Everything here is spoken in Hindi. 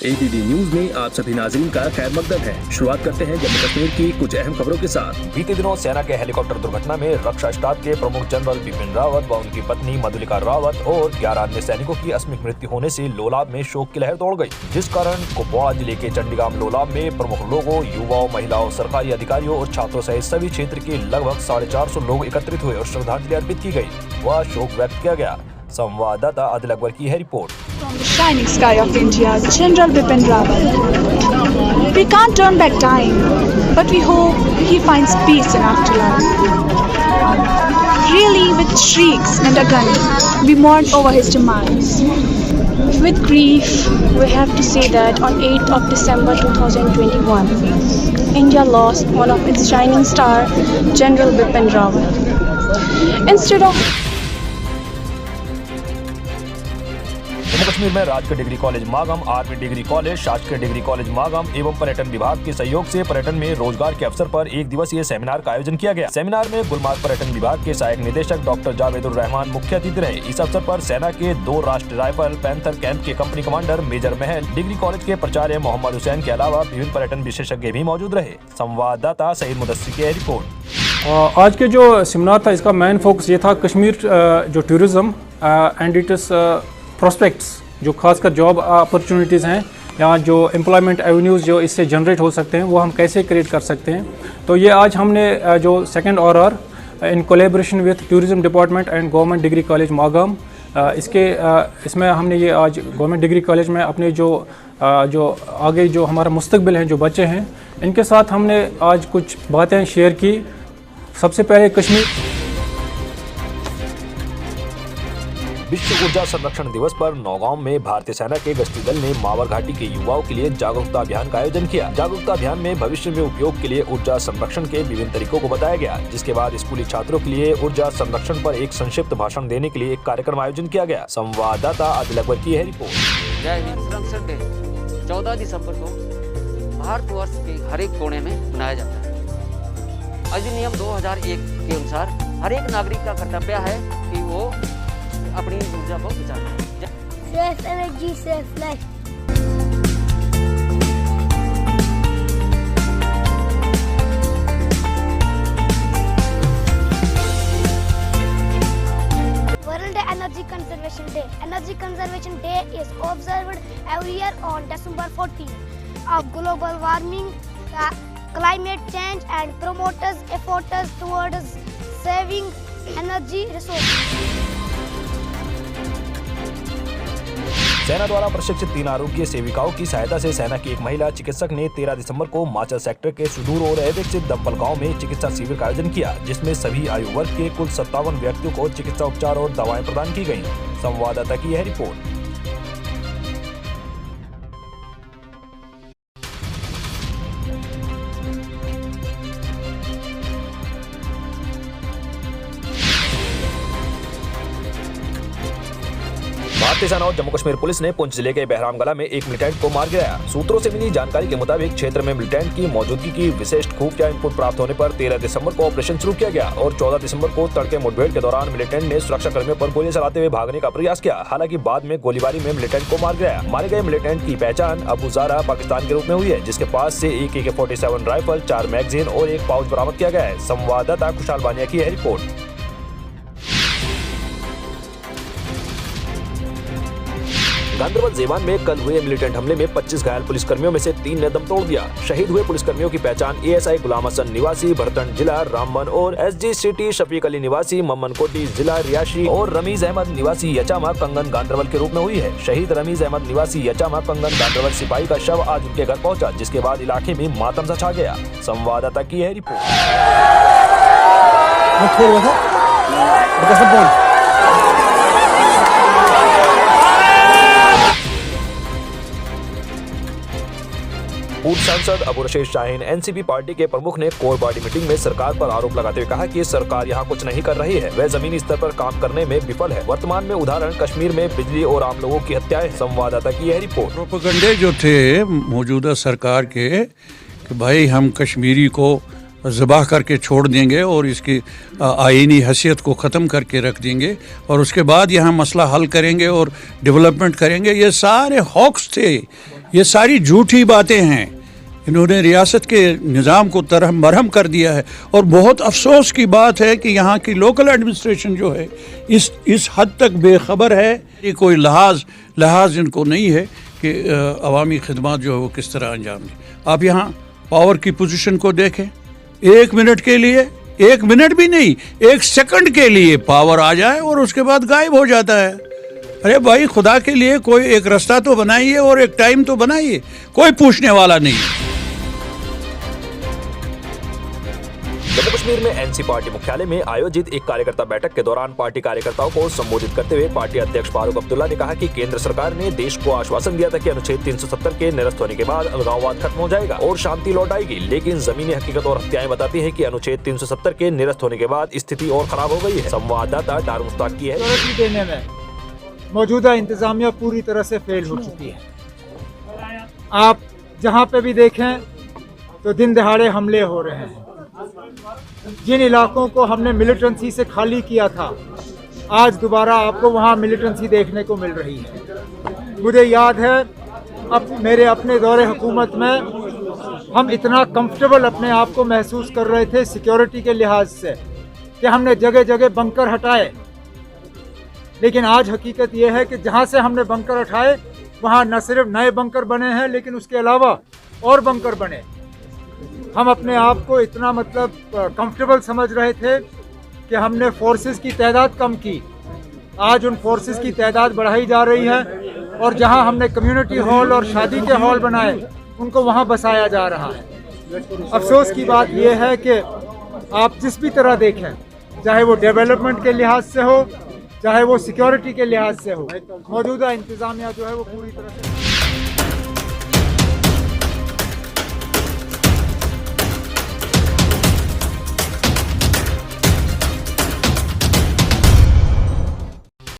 एबीपी न्यूज में आप सभी नाज़रीन का खैर मकदम है। शुरुआत करते हैं जम्मू कश्मीर की कुछ अहम खबरों के साथ। बीते दिनों सेना के हेलीकॉप्टर दुर्घटना में रक्षा स्टाफ के प्रमुख जनरल बिपिन रावत व उनकी पत्नी मधुलिका रावत और 11 अन्य सैनिकों की आकस्मिक मृत्यु होने से लोलाब में शोक की लहर दौड़ गई, जिस कारण कुपवाड़ा जिले के चंडीगाम लोलाब में प्रमुख लोगों, युवाओं, महिलाओं, सरकारी अधिकारियों और छात्रों सहित सभी क्षेत्र के लगभग 450 लोग एकत्रित हुए और श्रद्धांजलि अर्पित की गई व शोक व्यक्त किया गया। संवाददाता आदिल अकबर की है report. From the shining sky of India, General Bipin Rawat. We can't turn back time, but we hope he finds peace in afterlife. Really, with shrieks and agony, we mourn over his demise. With grief, we have to say that on 8th of December 2021, India lost one of its shining star, General Bipin Rawat. Instead of Jammu Kashmir में राजकीय degree college Magam, army degree college, शासकीय डिग्री कॉलेज मागम एवं पर्यटन विभाग के सहयोग से पर्यटन में रोजगार के अवसर पर एक दिवसीय सेमिनार का आयोजन किया गया। सेमिनार में गुलमार्ग पर्यटन विभाग के सहायक निदेशक डॉक्टर जावेदुर रहमान मुख्य अतिथि रहे। इस अवसर पर सेना के 2 राष्ट्रीय राइफल पैंथर कैंप के कंपनी कमांडर मेजर महल, डिग्री कॉलेज के प्राचार्य मोहम्मद हुसैन के अलावा विभिन्न पर्यटन विशेषज्ञ भी मौजूद रहे। संवाददाता सईद मुदस्सिर की रिपोर्ट। आज के जो सेमिनार था, इसका मेन फोकस ये था कश्मीर जो टूरिज्म एंड इट्स प्रोस्पेक्ट्स, जो खासकर जॉब अपॉर्चुनिटीज़ हैं या जो एम्प्लॉयमेंट एवेन्यूज़ जो इससे जनरेट हो सकते हैं, वो हम कैसे क्रिएट कर सकते हैं। तो ये आज हमने जो second are in collaboration with tourism department and government degree college Magam, इसमें हमने ये आज गवर्नमेंट डिग्री कॉलेज में अपने जो आगे जो हमारा मुस्तकबिल हैं, जो बच्चे हैं, इनके साथ हमने आज कुछ बातें शेयर की। सबसे पहले कश्मीर विश्व ऊर्जा संरक्षण दिवस पर नौगांव में भारतीय सेना के गश्ती दल ने मावर घाटी के युवाओं के लिए जागरूकता अभियान का आयोजन किया। जागरूकता अभियान में भविष्य में उपयोग के लिए ऊर्जा संरक्षण के विभिन्न तरीकों को बताया गया, जिसके बाद स्कूली छात्रों के लिए ऊर्जा संरक्षण पर एक संक्षिप्त भाषण देने के लिए एक कार्यक्रम आयोजन किया गया। संवाददाता आदिल अकबर की है रिपोर्ट। जय हिंद संरक्षण डे 14 दिसंबर को भारतवर्ष के हर एक कोने में मनाया जाता है। अधिनियम 2001 के अनुसार हर एक नागरिक का कर्तव्य है कि वो अपनी ऊर्जा को बचाए। Safe energy, safe life. World Energy Conservation Day. Energy Conservation Day is observed every year on December 14. Of global warming, climate change, and promoters efforts towards saving energy resources. सेना द्वारा प्रशिक्षित 3 आरोग्य सेविकाओं की सहायता से सेना की एक महिला चिकित्सक ने 13 दिसंबर को माचल सेक्टर के सुदूर और अविकसित दमपल गांव में चिकित्सा शिविर का आयोजन किया, जिसमें सभी आयु वर्ग के कुल 57 व्यक्तियों को चिकित्सा उपचार और दवाएं प्रदान की गयी। संवाददाता की यह रिपोर्ट। भारतीय सेना और जम्मू कश्मीर पुलिस ने पुंछ जिले के बहरामगला में एक मिलिटेंट को मार गिराया। सूत्रों से मिली जानकारी के मुताबिक क्षेत्र में मिलिटेंट की मौजूदगी की विशेष खुफिया इनपुट प्राप्त होने पर 13 दिसंबर को ऑपरेशन शुरू किया गया और 14 दिसंबर को तड़के मुठभेड़ के दौरान मिलिटेंट ने सुरक्षा कर्मियों पर गोलियां चलाते हुए भागने का प्रयास किया। हालांकि बाद में गोलीबारी में मिलिटेंट को मार गिराया। मारे गए मिलिटेंट की पहचान अबू ज़ारा पाकिस्तान के रूप में हुई है, जिसके पास से एक AK-47 राइफल, 4 मैगजीन और 1 पाउच बरामद किया गया है। संवाददाता खुशहाल बानिया की है रिपोर्ट। गांधरबल जेवान में कल हुए मिलिटेंट हमले में 25 घायल पुलिसकर्मियों में से 3 ने दम तोड़ दिया। शहीद हुए पुलिसकर्मियों की पहचान ASI गुलाम हसन निवासी भरतन जिला रामबन और SG सिटी शफीक अली निवासी मम्मन कोटी जिला रियाशी और रमीज अहमद निवासी यचामा कंगन गांधरबल के रूप में हुई है। शहीद रमीज अहमद निवासी यचामा कंगन गांधरबल सिपाही का शव आज उनके घर पहुंचा, जिसके बाद इलाके में मातम सा छा गया। संवाददाता की है रिपोर्ट। पूर्व सांसद अबू रशीद शाहीन NCP पार्टी के प्रमुख ने कोर बॉडी मीटिंग में सरकार पर आरोप लगाते हुए कहा कि सरकार यहां कुछ नहीं कर रही है, वह जमीनी स्तर पर काम करने में विफल है। वर्तमान में उदाहरण कश्मीर में बिजली और आम लोगों की हत्याएं। संवाददाता की यह रिपोर्ट। प्रोपेगेंडे जो थे मौजूदा सरकार के कि भाई हम कश्मीरी को ज़बाह करके छोड़ देंगे और इसकी आईनी हैसियत को ख़त्म करके रख देंगे और उसके बाद यहाँ मसला हल करेंगे और डेवलपमेंट करेंगे, ये सारे हॉक्स थे। ये सारी झूठी बातें हैं। इन्होंने रियासत के निज़ाम को तरह मरहम कर दिया है। और बहुत अफसोस की बात है कि यहाँ की लोकल एडमिनिस्ट्रेशन जो है इस हद तक बेखबर है कि कोई लिहाज इनको नहीं है कि अवामी खिदमत जो है वो किस तरह अंजाम दें। आप यहाँ पावर की पोजीशन को देखें, 1 मिनट के लिए, 1 मिनट भी नहीं, 1 सेकंड के लिए पावर आ जाए और उसके बाद गायब हो जाता है। अरे भाई, खुदा के लिए कोई एक रास्ता तो बनाइए और एक टाइम तो बनाइए, कोई पूछने वाला नहीं। जम्मू कश्मीर में एनसी पार्टी मुख्यालय में आयोजित एक कार्यकर्ता बैठक के दौरान पार्टी कार्यकर्ताओं को संबोधित करते हुए पार्टी अध्यक्ष फारूक अब्दुल्ला ने कहा कि केंद्र सरकार ने देश को आश्वासन दिया था कि अनुच्छेद 370 के निरस्त होने के बाद अलगाववाद खत्म हो जाएगा और शांति लौट आएगी, लेकिन जमीनी हकीकत और हत्याएं बताती है कि अनुच्छेद 370 के निरस्त होने के बाद स्थिति और खराब हो गई है। संवाददाता डार मुश्ताक की है। देने में मौजूदा इंतजामिया पूरी तरह से फेल हो चुकी है। आप जहाँ पे भी देखें तो दिन दहाड़े हमले हो रहे हैं। जिन इलाकों को हमने मिलिटेंसी से खाली किया था, आज दोबारा आपको वहाँ मिलिटेंसी देखने को मिल रही है। मुझे याद है अब मेरे अपने दौरे हुकूमत में हम इतना कंफर्टेबल अपने आप को महसूस कर रहे थे सिक्योरिटी के लिहाज से कि हमने जगह जगह बंकर हटाए। लेकिन आज हकीकत यह है कि जहाँ से हमने बंकर हटाए वहाँ न सिर्फ नए बंकर बने हैं, लेकिन उसके अलावा और बंकर बने। हम अपने आप को इतना कंफर्टेबल समझ रहे थे कि हमने फोर्सेस की तादाद कम की। आज उन फोर्सेस की तादाद बढ़ाई जा रही है और जहां हमने कम्युनिटी हॉल और शादी के हॉल बनाए उनको वहां बसाया जा रहा है। अफसोस की बात यह है कि आप जिस भी तरह देखें, चाहे वो डेवलपमेंट के लिहाज से हो, चाहे वो सिक्योरिटी के लिहाज से हो, मौजूदा इंतजामिया जो है वो पूरी तरह से